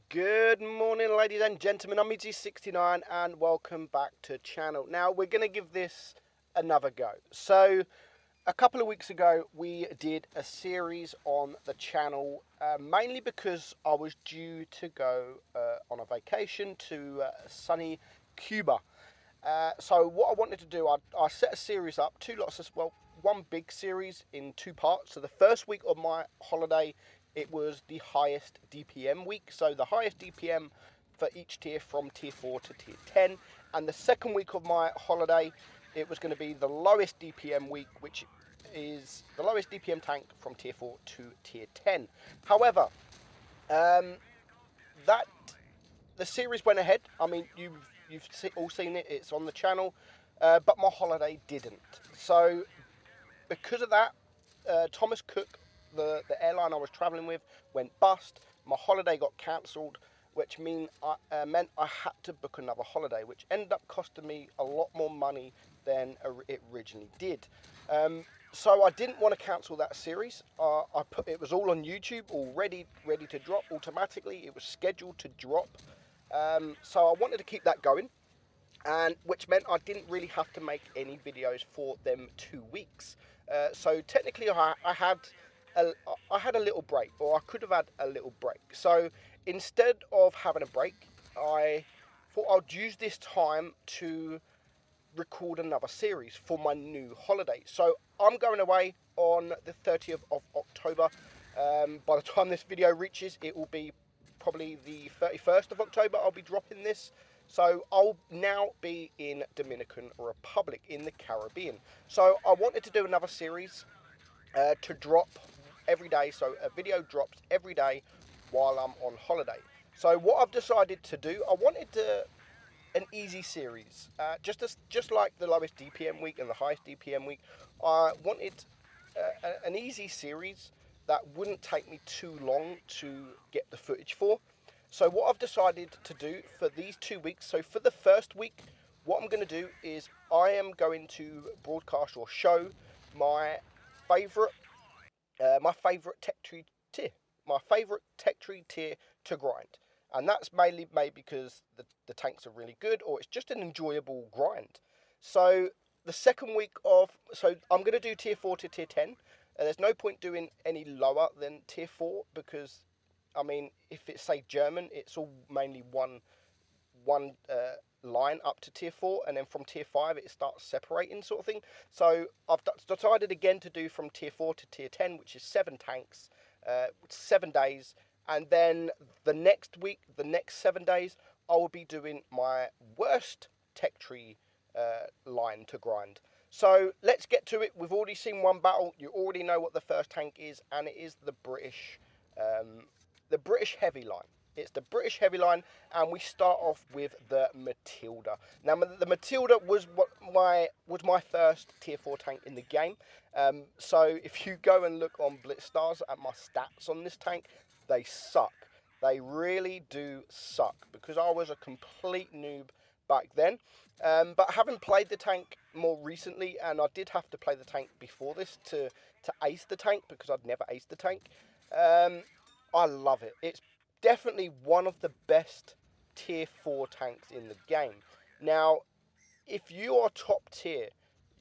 Good morning, ladies and gentlemen. I'm Meadsyreplays and welcome back to the channel. Now, we're going to give this another go. So, a couple of weeks ago, we did a series on the channel, mainly because I was due to go on a vacation to sunny Cuba. So, what I wanted to do, I set a series up, one big series in two parts. So, the first week of my holiday, it was the highest DPM week. So, the highest DPM for each tier from tier 4 to tier 10. And the second week of my holiday, it was going to be the lowest DPM week, which is the lowest DPM tank from tier 4 to tier 10. However, that the series went ahead. I mean, you've all seen it. It's on the channel, but my holiday didn't. So because of that, Thomas Cook, the airline I was travelling with, went bust. My holiday got cancelled, which meant I had to book another holiday, which ended up costing me a lot more money than it originally did. So I didn't want to cancel that series. It was all on YouTube, ready to drop automatically. It was scheduled to drop. So I wanted to keep that going, and which meant I didn't really have to make any videos for them 2 weeks. So technically, I had a little break, or I could have had a little break. So instead of having a break, I thought I'd use this time to record another series for my new holiday. So I'm going away on the 30th of October. By the time this video reaches, it will be probably the 31st of October. I'll be dropping this. So I'll now be in Dominican Republic in the Caribbean. So I wanted to do another series to drop every day. So a video drops every day while I'm on holiday. So what I've decided to do, I wanted an easy series, just like the lowest DPM week and the highest DPM week. I wanted an easy series that wouldn't take me too long to get the footage for. So what I've decided to do for these 2 weeks, so for the first week, what I'm going to do is I am going to broadcast or show my favourite tech tree tier, to grind. And that's mainly made because the tanks are really good, or it's just an enjoyable grind. So the second week so I'm going to do tier 4 to tier 10. There's no point doing any lower than tier 4 because, I mean, if it's, say, German, it's all mainly one line up to tier 4, and then from tier 5 it starts separating, sort of thing. So I've decided again to do from tier 4 to tier 10, which is 7 tanks, 7 days, and then the next week, the next 7 days, I will be doing my worst tech tree line to grind. So let's get to it. We've already seen one battle. You already know what the first tank is, and it is the British heavy line. It's the British heavy line, and we start off with the Matilda. Now, the Matilda was my first tier 4 tank in the game. So if you go and look on BlitzStars at my stats on this tank, they suck. They really do suck, because I was a complete noob back then. But having played the tank more recently, and I did have to play the tank before this to ace the tank, because I'd never aced the tank, I love it. It's definitely one of the best tier 4 tanks in the game. Now, if you are top tier,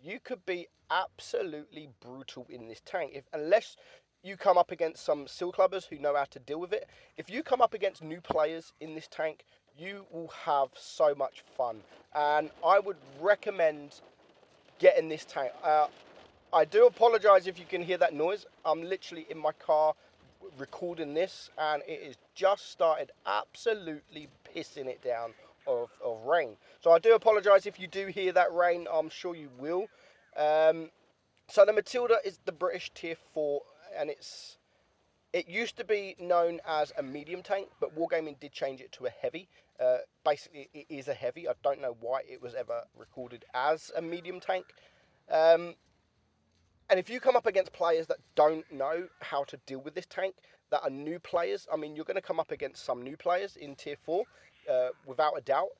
you could be absolutely brutal in this tank. Unless you come up against some seal clubbers who know how to deal with it. If you come up against new players in this tank, you will have so much fun. And I would recommend getting this tank. I do apologise if you can hear that noise. I'm literally in my car recording this, and it is just started absolutely pissing it down of rain. So I do apologise if you do hear that rain. I'm sure you will. So the Matilda is the British tier 4, and it used to be known as a medium tank, but Wargaming did change it to a heavy. Basically, it is a heavy. I don't know why it was ever recorded as a medium tank. And if you come up against players that don't know how to deal with this tank, that are new players, I mean, you're going to come up against some new players in tier 4, without a doubt.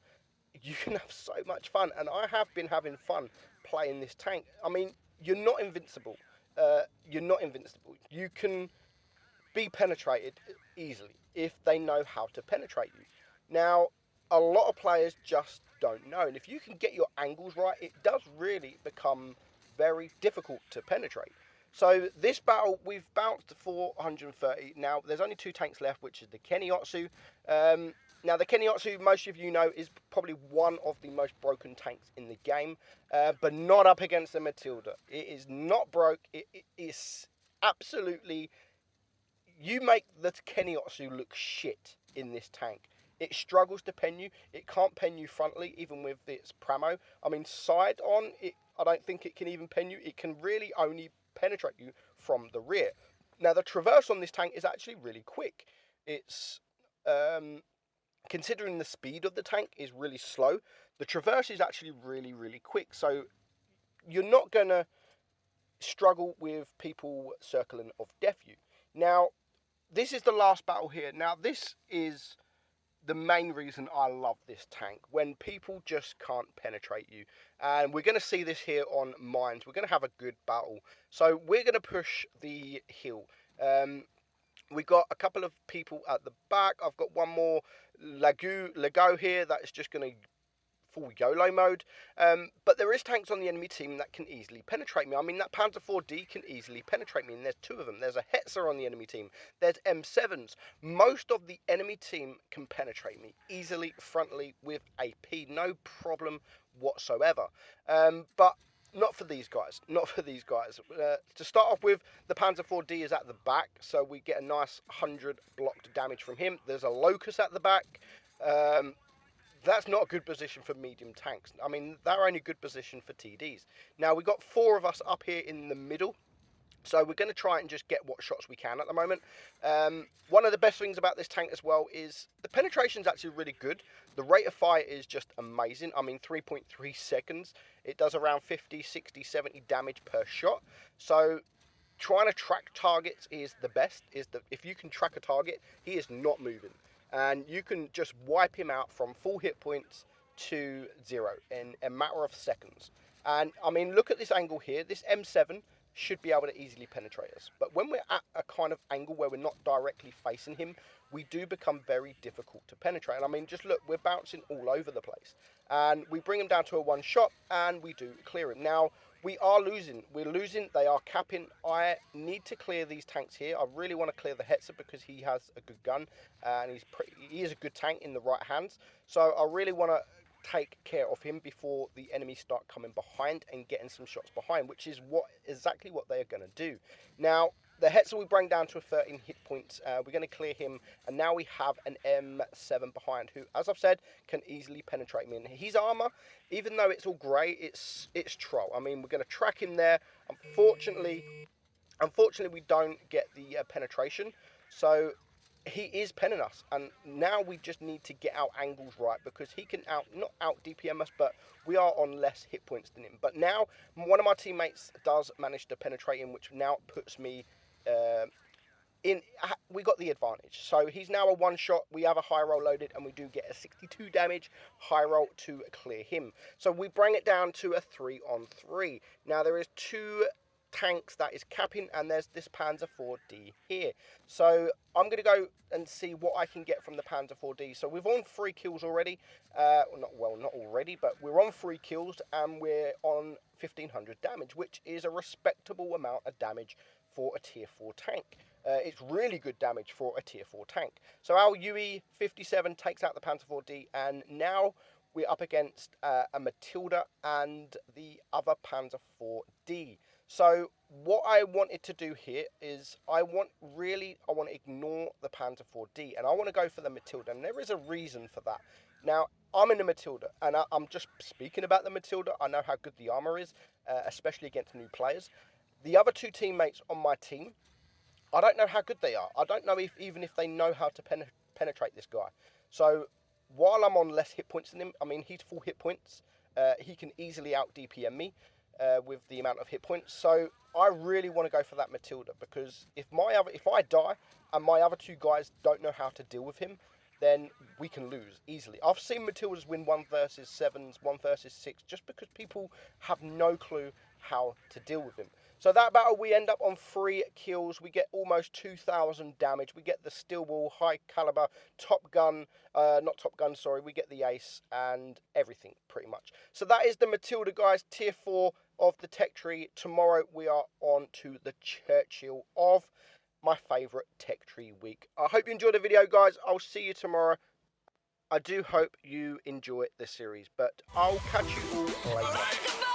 You can have so much fun, and I have been having fun playing this tank. I mean, you're not invincible. You can be penetrated easily. if they know how to penetrate you. Now, a lot of players just don't know, and if you can get your angles right, it does really become very difficult to penetrate. So this battle, we've bounced 430. Now, there's only 2 tanks left, which is the Keniotsu. Now, the Keniotsu, most of you know, is probably one of the most broken tanks in the game, but not up against the Matilda. It is not broke. It is absolutely... You make the Keniotsu look shit in this tank. It struggles to pen you. It can't pen you frontally, even with its Pramo. I mean, side on, I don't think it can even pen you. It can really only penetrate you from the rear. Now, the traverse on this tank is actually really quick. It's, considering the speed of the tank is really slow, the traverse is actually really, really quick. So you're not going to struggle with people circling of death you. Now, this is the last battle here. Now, this is the main reason I love this tank, when people just can't penetrate you. And we're going to see this here on Mines. We're going to have a good battle. So we're going to push the hill. We got a couple of people at the back. I've got one more Lego here that is just going to full YOLO mode, but there is tanks on the enemy team that can easily penetrate me. I mean, that Panzer IV-D can easily penetrate me, and there's 2 of them. There's a Hetzer on the enemy team. There's M7s. Most of the enemy team can penetrate me easily, frontally, with AP. No problem whatsoever. But not for these guys. Not for these guys. To start off with, the Panzer IV-D is at the back, so we get a nice 100 blocked damage from him. There's a Locust at the back. That's not a good position for medium tanks. I mean, they're only a good position for TDs. Now, we've got 4 of us up here in the middle. So we're going to try and just get what shots we can at the moment. One of the best things about this tank as well is the penetration is actually really good. The rate of fire is just amazing. I mean, 3.3 seconds. It does around 50, 60, 70 damage per shot. So trying to track targets is the best. If you can track a target, he is not moving. And you can just wipe him out from full hit points to 0 in a matter of seconds. And, I mean, look at this angle here. This M7 should be able to easily penetrate us. But when we're at a kind of angle where we're not directly facing him, we do become very difficult to penetrate. And, I mean, just look, we're bouncing all over the place. And we bring him down to a 1-shot, and we do clear him. Now, we are losing. We're losing. They are capping. I need to clear these tanks here. I really want to clear the Hetzer because he has a good gun. And he is a good tank in the right hands. So I really want to take care of him before the enemies start coming behind and getting some shots behind, which is exactly what they are going to do. Now, the Hetzer we bring down to 13 hit points. We're going to clear him, and now we have an M7 behind, who, as I've said, can easily penetrate me. And his armor, even though it's all grey, it's troll. I mean, we're going to track him there. Unfortunately, we don't get the penetration, so he is penning us, and now we just need to get our angles right, because he can not out DPM us, but we are on less hit points than him. But now one of my teammates does manage to penetrate him, which now puts me in. We got the advantage, so he's now a 1-shot. We have a high roll loaded, and we do get a 62 damage high roll to clear him. So we bring it down to a 3-on-3. Now there is 2 tanks that is capping, and there's this Panzer IV-D here. So I'm going to go and see what I can get from the Panzer IV-D. So we've on 3 kills already. Not already, but we're on 3 kills, and we're on 1500 damage, which is a respectable amount of damage for a tier 4 tank. It's really good damage for a tier 4 tank. So our UE-57 takes out the Panzer IV-D, and now we're up against a Matilda and the other Panzer IV-D. So what I wanted to do here is I want to ignore the Panzer IV-D, and I want to go for the Matilda, and there is a reason for that. Now, I'm in the Matilda, and I'm just speaking about the Matilda. I know how good the armor is, especially against new players. The other 2 teammates on my team, I don't know how good they are. I don't know even if they know how to penetrate this guy. So while I'm on less hit points than him, I mean, he's full hit points. He can easily out DPM me with the amount of hit points. So I really want to go for that Matilda, because if I die and my other 2 guys don't know how to deal with him, then we can lose easily. I've seen Matildas win 1 versus 7s, 1 versus 6, just because people have no clue how to deal with him. So that battle, we end up on 3 kills. We get almost 2,000 damage. We get the steel ball, high caliber, top gun, not top gun, sorry. We get the ace and everything pretty much. So that is the Matilda, guys, tier 4 of the tech tree. Tomorrow we are on to the Churchill of my favourite tech tree week. I hope you enjoyed the video, guys. I'll see you tomorrow. I do hope you enjoy the series, but I'll catch you all later.